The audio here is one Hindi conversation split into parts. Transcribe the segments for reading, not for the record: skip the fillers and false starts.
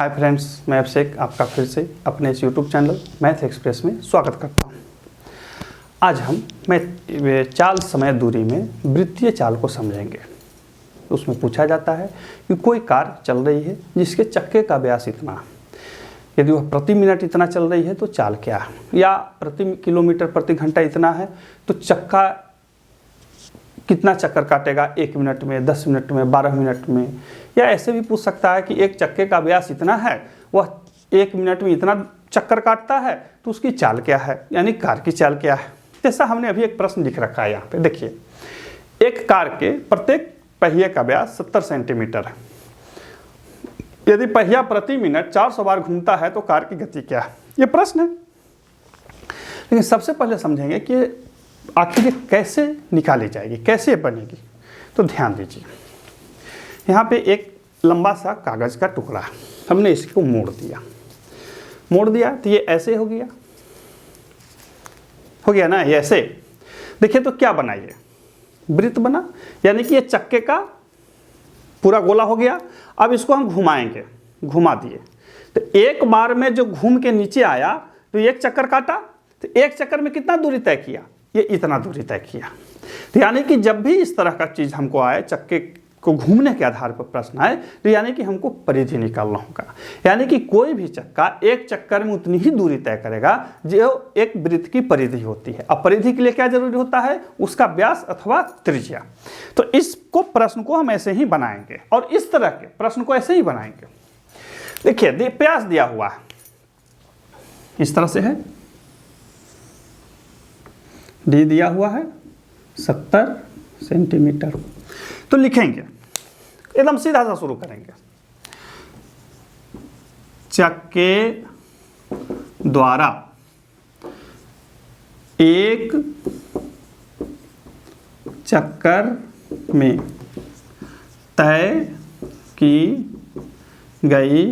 हाय फ्रेंड्स, मैं अभिषेक आपका फिर से अपने इस यूट्यूब चैनल मैथ एक्सप्रेस में स्वागत करता हूं। आज हम चाल समय दूरी में वृत्तीय चाल को समझेंगे। उसमें पूछा जाता है कि कोई कार चल रही है जिसके चक्के का व्यास इतना है। यदि वह प्रति मिनट इतना चल रही है तो चाल क्या है, या प्रति किलोमीटर प्रति घंटा इतना है तो चक्का कितना चक्कर काटेगा, 1 मिनट में, 10 मिनट में, 12 मिनट में। या ऐसे भी पूछ सकता है कि एक चक्के का व्यास इतना है, वह 1 मिनट में इतना चक्कर काटता है तो उसकी चाल क्या है, यानी कार की चाल क्या है। जैसा हमने अभी एक प्रश्न लिख रखा है यहाँ पे, देखिए एक कार के प्रत्येक पहिए का व्यास 70 सेंटीमीटर है। यदि पहिया प्रति मिनट 400 बार घूमता है तो कार की गति क्या है, ये प्रश्न है। लेकिन सबसे पहले समझेंगे कि आखिर ये कैसे निकाली जाएगी, कैसे बनेगी। तो ध्यान दीजिए, यहाँ पे एक लंबा सा कागज़ का टुकड़ा है, हमने इसको मोड़ दिया तो ये ऐसे हो गया ना, ये ऐसे। देखिए तो क्या बना, ये वृत्त बना, यानी कि ये चक्के का पूरा गोला हो गया। अब इसको हम घुमाएंगे, घुमा दिए तो एक बार में जो घूम के नीचे आया तो एक चक्कर काटा, तो एक चक्कर में कितना दूरी तय किया, ये इतना दूरी तय किया। तो यानी कि जब भी इस तरह का चीज़ हमको आए, चक्के को घूमने के आधार पर प्रश्न आए, तो यानी कि हमको परिधि निकालना होगा। यानी कि कोई भी चक्का एक चक्कर में उतनी ही दूरी तय करेगा जो एक वृत्त की परिधि होती है। अब परिधि के लिए क्या जरूरी होता है, उसका व्यास अथवा त्रिज्या। तो इसको प्रश्न को हम ऐसे ही बनाएंगे और इस तरह के प्रश्न को ऐसे ही बनाएंगे। देखिए व्यास दिया हुआ है, इस तरह से है, डी दिया हुआ है 70 सेंटीमीटर। तो लिखेंगे, एकदम सीधा सा शुरू करेंगे। चक्के द्वारा एक चक्कर में तय की गई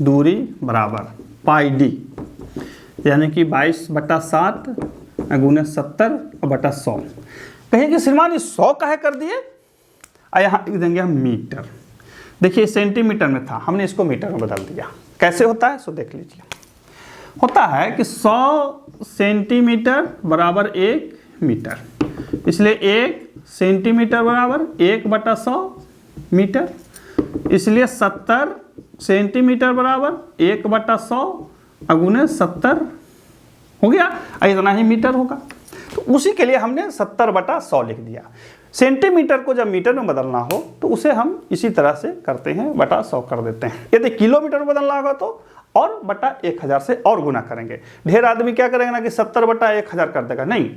दूरी बराबर पाई डी, यानी कि 22/7 गुने 70/100। कहेंगे श्रीमान ये 100 काहे कर दिए, यहाँ लिख देंगे हम मीटर। देखिए सेंटीमीटर में था, हमने इसको मीटर में बदल दिया। कैसे होता है सो देख लीजिए। होता है कि 100 सेंटीमीटर बराबर 1 मीटर, इसलिए 1 सेंटीमीटर बराबर 1/100 मीटर, इसलिए 70 सेंटीमीटर बराबर 1/100 गुने 70 हो गया, इतना ही मीटर होगा। तो उसी के लिए हमने 70/100 लिख दिया। सेंटीमीटर को जब मीटर में बदलना हो तो उसे हम इसी तरह से करते हैं, बटा 100 कर देते हैं। यदि किलोमीटर में बदलना होगा तो और बटा 1000 से और गुना करेंगे। ढेर आदमी क्या करेंगे ना कि 70/1000 कर देगा, नहीं,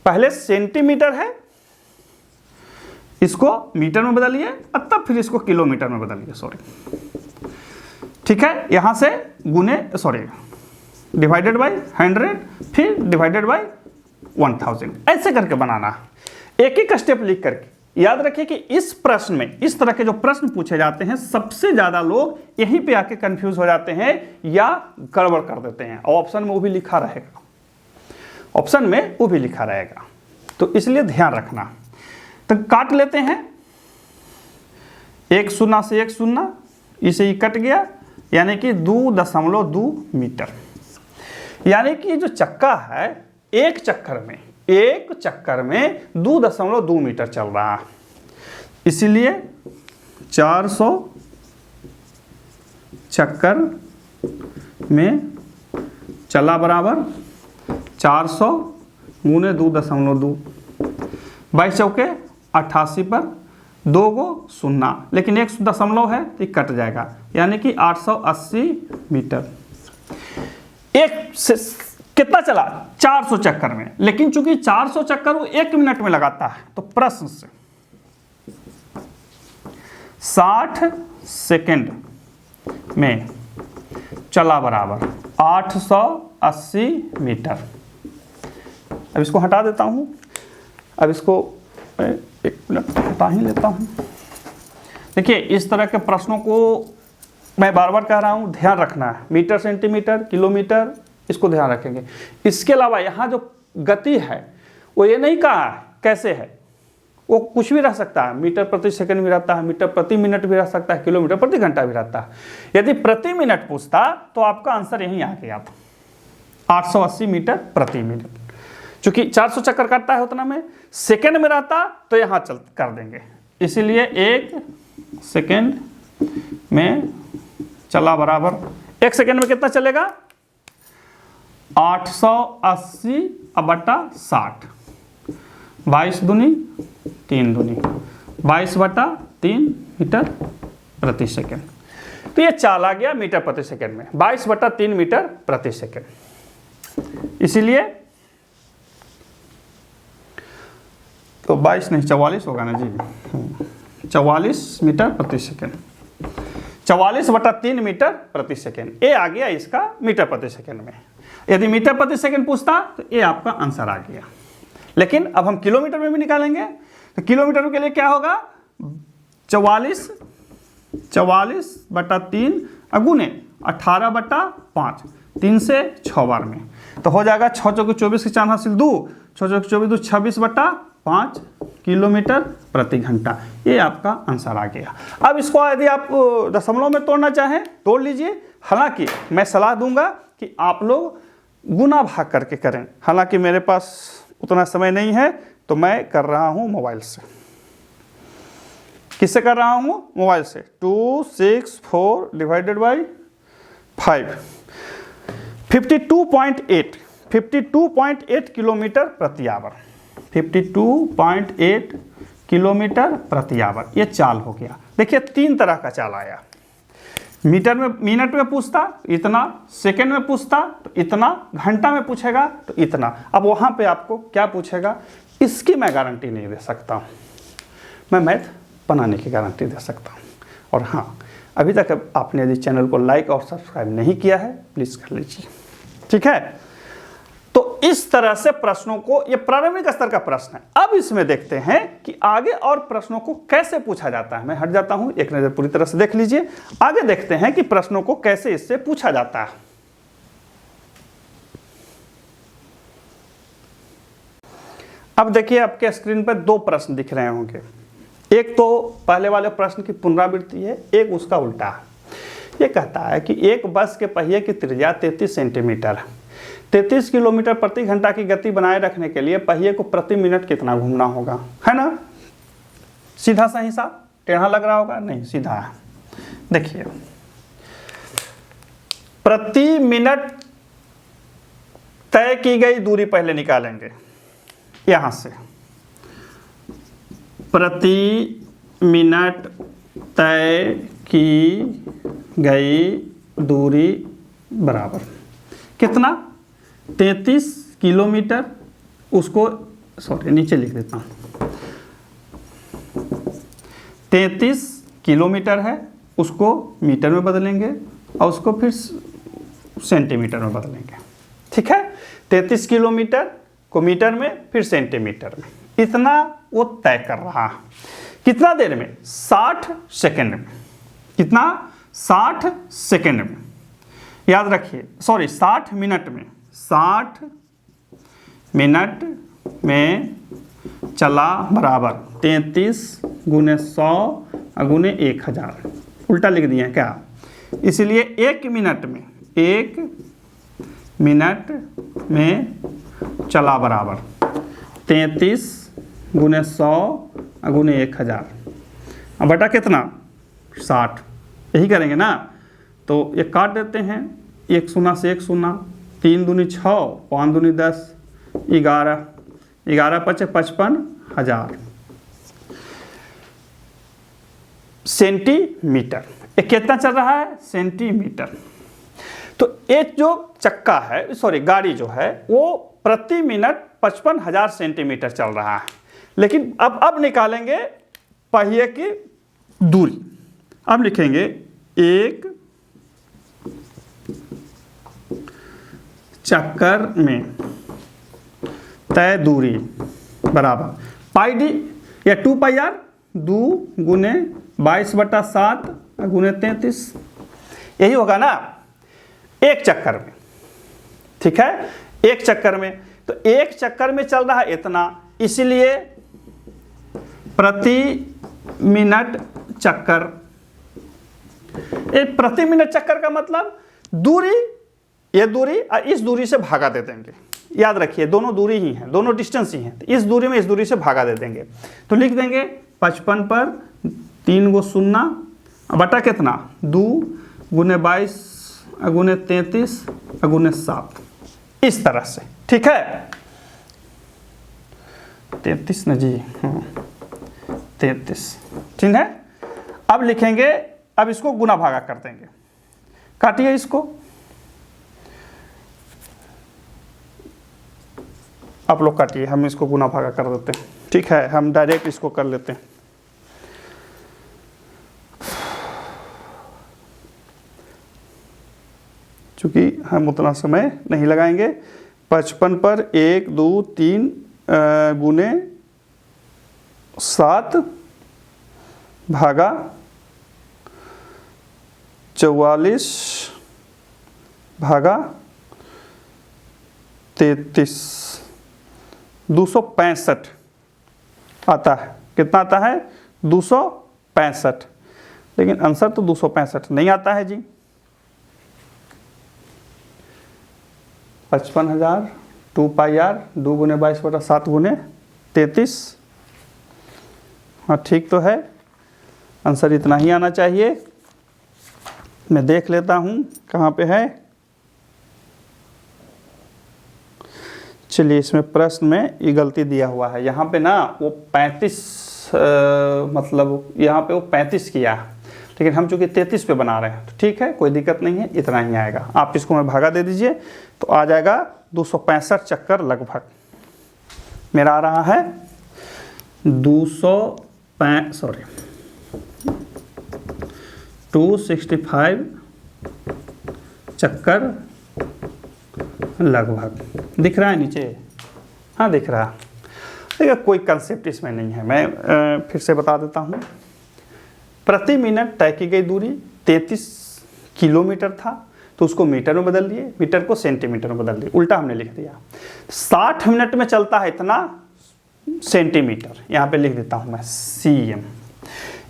पहले सेंटीमीटर है, इसको मीटर में बदलिए और तब फिर इसको किलोमीटर में बदलिए, सॉरी, ठीक है। यहां से गुने, सॉरी, डिवाइडेड बाई 100, फिर डिवाइडेड बाई 1000, ऐसे करके बनाना। एक एक स्टेप लिख करके याद रखिए कि इस प्रश्न में, इस तरह के जो प्रश्न पूछे जाते हैं, सबसे ज्यादा लोग यहीं पे आके कंफ्यूज हो जाते हैं या गड़बड़ कर देते हैं। और ऑप्शन में वो भी लिखा रहेगा, ऑप्शन में वो भी लिखा रहेगा, तो इसलिए ध्यान रखना। तो काट लेते हैं, 1 शून्य से 1 शून्य, इसे ही कट गया, यानी कि 2.2 मीटर। यानी कि जो चक्का है एक चक्कर में 2.2 मीटर चल रहा है, इसलिए 400 चक्कर में चला बराबर 400 गुने 2.2, 22 चौके 88 पर 2 गो शून्य, लेकिन 1 दशमलव है तो कट जाएगा, यानी कि 880 मीटर। एक से कितना चला, 400 चक्कर में, लेकिन चूंकि 400 चक्कर वो 1 मिनट में लगाता है तो प्रश्न से 60 सेकंड में चला बराबर 880 मीटर। अब इसको हटा देता हूं, अब इसको 1 मिनट हटा ही लेता हूं। देखिए इस तरह के प्रश्नों को मैं बार बार कह रहा हूं, ध्यान रखना है। मीटर, सेंटीमीटर, किलोमीटर, इसको ध्यान रखेंगे। इसके अलावा यहाँ जो गति है वो ये नहीं कहा कैसे है, वो कुछ भी रह सकता है, मीटर प्रति सेकंड भी रहता है, मीटर प्रति मिनट भी रह सकता है, किलोमीटर प्रति घंटा भी रहता है। यदि प्रति मिनट पूछता तो आपका आंसर यहीं आ गया था, 880 मीटर प्रति मिनट। चूंकि 400 चक्कर काटता है उतना में, सेकंड में रहता तो यहाँ चल कर देंगे, इसीलिए 1 सेकंड में चला बराबर 1 सेकंड में कितना चलेगा, 880/60, 22 दूनी 3 दूनी 22/3 मीटर प्रति सेकंड। तो ये चाल आ गया मीटर प्रति सेकंड में, 22/3 मीटर प्रति सेकंड। इसीलिए तो 22 नहीं 44 होगा ना जी, 44 मीटर प्रति सेकंड, 44/3 मीटर प्रति सेकंड। ये आ गया इसका मीटर प्रति सेकंड में। यदि मीटर प्रति सेकंड पूछता तो ये आपका आंसर आ गया। लेकिन अब हम किलोमीटर में भी निकालेंगे, तो किलोमीटर के लिए क्या होगा, 44/3 गुने 18/5, 3 से 6 बार में, तो हो जाएगा 6 चौके 24 की 4 हासिल 2, 6 चौके 24 2 26/5 किलोमीटर प्रति घंटा। ये आपका आंसर आ गया। अब इसको यदि आप दशमलव में तोड़ना चाहें तोड़ लीजिए, हालांकि मैं सलाह दूंगा कि आप लोग गुना भाग करके करें। हालांकि मेरे पास उतना समय नहीं है तो मैं कर रहा हूं मोबाइल से। किससे कर रहा हूं, मोबाइल से। 264 डिवाइडेड बाई 5, 52.8 किलोमीटर प्रति आवर, 52.8 किलोमीटर प्रति आवर। ये चाल हो गया। देखिए 3 तरह का चाल आया, मीटर में मिनट में पूछता इतना, सेकंड में पूछता तो इतना, घंटा में पूछेगा तो इतना। अब वहाँ पे आपको क्या पूछेगा इसकी मैं गारंटी नहीं दे सकता हूँ, मैं मैथ बनाने की गारंटी दे सकता हूँ। और हाँ, अभी तक आपने यदि चैनल को लाइक और सब्सक्राइब नहीं किया है प्लीज़ कर लीजिए, ठीक है। तो इस तरह से प्रश्नों को, ये प्रारंभिक स्तर का प्रश्न है। अब इसमें देखते हैं कि आगे और प्रश्नों को कैसे पूछा जाता है। मैं हट जाता हूं, एक नज़र पूरी तरह से देख लीजिए। आगे देखते हैं कि प्रश्नों को कैसे इससे पूछा जाता है। अब देखिए आपके स्क्रीन पर 2 प्रश्न दिख रहे होंगे। एक तो पहले वाले प्रश्न की पुनरावृत्ति है, एक उसका उल्टा है। ये कहता है कि एक बस के पहिए की त्रिज्या 33 सेंटीमीटर है। 33 किलोमीटर प्रति घंटा की गति बनाए रखने के लिए पहिए को प्रति मिनट कितना घूमना होगा, है ना। सीधा सा हिसाब, टेढ़ा लग रहा होगा, नहीं सीधा है। देखिए प्रति मिनट तय की गई दूरी पहले निकालेंगे। यहां से प्रति मिनट तय की गई दूरी बराबर कितना, 33 किलोमीटर। उसको सॉरी नीचे लिख देता हूँ, 33 किलोमीटर है, उसको मीटर में बदलेंगे और उसको फिर सेंटीमीटर में बदलेंगे, ठीक है। 33 किलोमीटर को मीटर में, फिर सेंटीमीटर में, इतना वो तय कर रहा है। कितना देर में, 60 सेकंड में। कितना, 60 सेकंड में। याद रखिए, सॉरी 60 मिनट में, 60 मिनट में चला बराबर 33 गुने 100 गुने 1000। उल्टा लिख दिए क्या, इसलिए 1 मिनट में, 1 मिनट में चला बराबर 33 गुने 100 गुने 1000। अब बटा कितना, 60। यही करेंगे ना, तो ये काट देते हैं, 1 शून्य से 1 शून्य, 3 दूनी 6, 5 दूनी 10, 11, 11 पचे 55,000 सेंटीमीटर। ये कितना चल रहा है, सेंटीमीटर। तो एक जो चक्का है, सॉरी गाड़ी जो है, वो प्रति मिनट 55,000 सेंटीमीटर चल रहा है। लेकिन अब निकालेंगे पहिए की दूरी। अब लिखेंगे 1 चक्कर में तय दूरी बराबर पाई डी या 2 पाई आर, 2 गुने 22/7 गुने 33। यही होगा ना, एक चक्कर में, ठीक है, एक चक्कर में। तो एक चक्कर में चल रहा है इतना, इसलिए प्रति मिनट चक्कर। एक प्रति मिनट चक्कर का मतलब दूरी, ये दूरी और इस दूरी से भागा दे देंगे। याद रखिए दोनों दूरी ही हैं, दोनों डिस्टेंस ही हैं, तो इस दूरी में इस दूरी से भागा दे देंगे। तो लिख देंगे 55 पर 3 गो शून्य बटा कितना 2 गुने 22 गुने 33 गुने 7, इस तरह से। ठीक है 33 न जी, 33, ठीक है। अब लिखेंगे, अब इसको गुना भागा कर देंगे। काटिए इसको, आप लोग काटिए, हम इसको गुना भागा कर देते हैं। ठीक है हम डायरेक्ट इसको कर लेते हैं। चूंकि हम उतना समय नहीं लगाएंगे। 55 पर 1 2 3 गुने 7 भागा 44 भागा 33, 265 आता है। कितना आता है 265, लेकिन आंसर तो 265 नहीं आता है जी। 55,000 2 पाई आर 2 गुने 22 बटा 7 गुने 33। हाँ ठीक तो है, आंसर इतना ही आना चाहिए। मैं देख लेता हूँ कहाँ पे है। चलिए इसमें प्रश्न में ये गलती दिया हुआ है, यहाँ पे ना वो 35 मतलब यहाँ पे वो 35 किया, लेकिन हम चूंकि 33 पे बना रहे हैं तो ठीक है कोई दिक्कत नहीं है, इतना ही आएगा। आप इसको मैं भागा दे दीजिए तो आ जाएगा 265 चक्कर लगभग। मेरा आ रहा है 265 चक्कर लगभग। दिख रहा है नीचे? हाँ दिख रहा है। देखिए कोई कंसेप्ट इसमें नहीं है, मैं फिर से बता देता हूँ। प्रति मिनट तय की गई दूरी 33 किलोमीटर था, तो उसको मीटर में बदल दिए, मीटर को सेंटीमीटर में बदल दिए, उल्टा हमने लिख दिया। 60 मिनट में चलता है इतना सेंटीमीटर, यहाँ पे लिख देता हूँ मैं cm,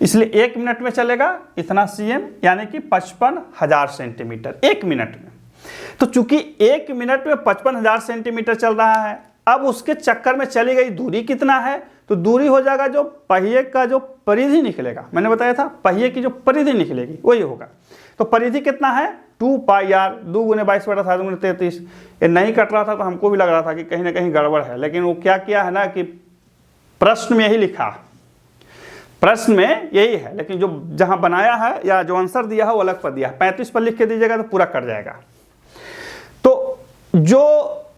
इसलिए 1 मिनट में चलेगा इतना cm, यानी कि 55,000 सेंटीमीटर 1 मिनट में। तो चूंकि 1 मिनट में 55,000 सेंटीमीटर चल रहा है, अब उसके चक्कर में चली गई दूरी कितना है, तो दूरी हो जाएगा जो पहिए का जो परिधि निकलेगा, मैंने बताया था पहिए की जो परिधि निकलेगी वही होगा। तो परिधि कितना है 2 पाई आर 2 गुने 22 बटा 7 गुने 33। ये नहीं कट रहा था तो हमको भी लग रहा था कि कहीं ना कहीं गड़बड़ है, लेकिन वो क्या किया है ना कि प्रश्न में यही लिखा, प्रश्न में यही है, लेकिन जो जहां बनाया है या जो आंसर दिया है वो अलग पर दिया है। 35 पर लिख के दीजिएगा तो पूरा कट जाएगा। तो जो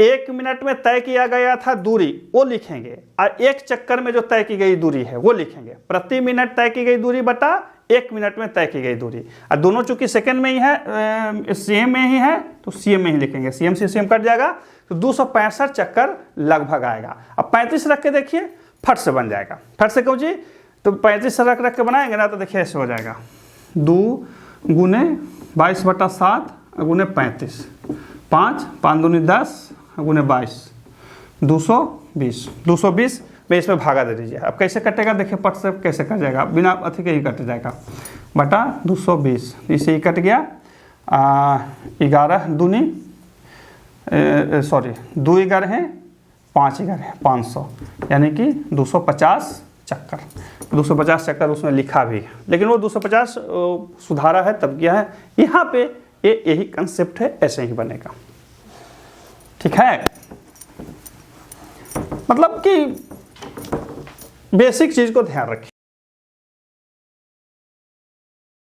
1 मिनट में तय किया गया था दूरी वो लिखेंगे, और 1 चक्कर में जो तय की गई दूरी है वो लिखेंगे। प्रति मिनट तय की गई दूरी बटा 1 मिनट में तय की गई दूरी, और दोनों चूंकि सेकंड में ही है, सीएम में ही है, तो सीएम में ही लिखेंगे। सीएम से सीएम कट जाएगा तो 265 चक्कर लगभग आएगा। अब 35 रख के देखिए, फट से बन जाएगा। फट से क्यों जी, तो 35 रख के बनाएंगे ना तो देखिए ऐसे हो जाएगा 2 गुने 22 बटा 7 गुने 35, 5 5 दूनी 10 गुने 22, 220 में इसमें भागा दे दीजिए। अब कैसे कटेगा देखिए, पट से कैसे कट जाएगा, बिना अथी के ही कट जाएगा, बटा 220, इसे ही कट गया। 11 दूनी 2 11 हैं 5 11 हैं 500, यानी कि 250 चक्कर। 250 चक्कर उसमें लिखा भी है, लेकिन वो 250 सुधारा है तब किया है। यहाँ पे यही कंसेप्ट है, ऐसे ही बनेगा। ठीक है, मतलब कि बेसिक चीज को ध्यान रखिए।